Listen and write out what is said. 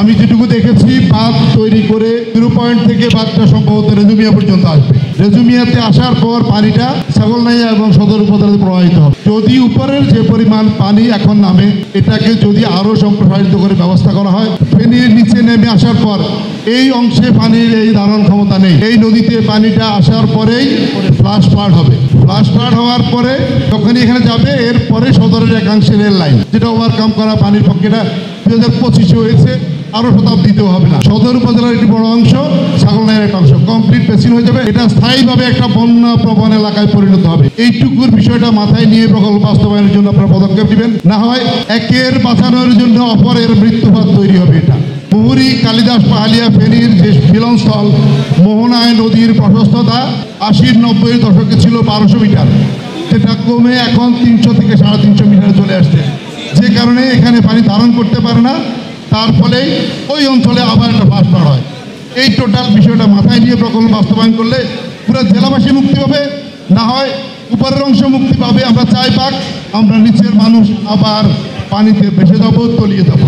আমি যেটুকু দেখেছি বাঁধ তৈরি করে 0 পয়েন্ট থেকে বাঁধটা সম্ভবত রেজুমিয়া পর্যন্ত আসবে। রেজুমিয়াতে আসার পর পানিটা ছাগলনাইয়া এবং সদর উপজেলাতে প্রবাহিত হবে। যদি উপরের যে পরিমাণ পানি এখন নামে এটাকে যদি আরো সম্প্রসারিত করে ব্যবস্থা করা হয়, ফেনীর নিচে নেমে আসার পর এই অংশে পানির এই ধারণ ক্ষমতা নেই। এই নদীতে পানিটা আসার পরেই ফ্লাশ ফ্লাড হবে। ফ্লাশ ফ্লাড হওয়ার পরে যখনই এখানে যাবে এরপরে সদরের একাংশে রেল লাইন, যেটা ওভারকাম করা পানির পক্ষেটা 2025 হয়েছে, আরো শতাব্দীতেও হবে না। সদর উপজেলার একটি বড় অংশ, ছাগলনাইয়ার একটা অংশ কমপ্লিট বেসিন হয়ে যাবে। এটা স্থায়ীভাবে একটা বন্যা প্রবণ এলাকায় পরিণত হবে। এইটুকুর বিষয়টা মাথায় নিয়ে প্রকল্প বাস্তবায়নের জন্য আপনারা পদক্ষেপ দিবেন। না হয় একের বাঁচানোর জন্য অপরের মৃত্যুপাত তৈরি হবে। এটা মুহুরী কালিদাস পাহালিয়া ফেনীর যে মিলনস্থল, মোহনায় নদীর প্রশস্ততা 80-90 দশকে ছিল 1200 মিটার, যেটা কমে এখন 300 থেকে 350 মিটারে চলে আসছে। যে কারণে এখানে পানি ধারণ করতে পারে না, তার ফলে ওই অঞ্চলে আবার একটা ফ্লাশ ফ্লাড হয়। এই টোটাল বিষয়টা মাথায় নিয়ে প্রকল্প বাস্তবায়ন করলে পুরো জেলাবাসী মুক্তি পাবে, না হয় উপরের অংশ মুক্তি পাবে। আমরা চাই পাক, আমরা নিচের মানুষ আবার পানিতে ভেসে যাবো, তলিয়ে যাবো।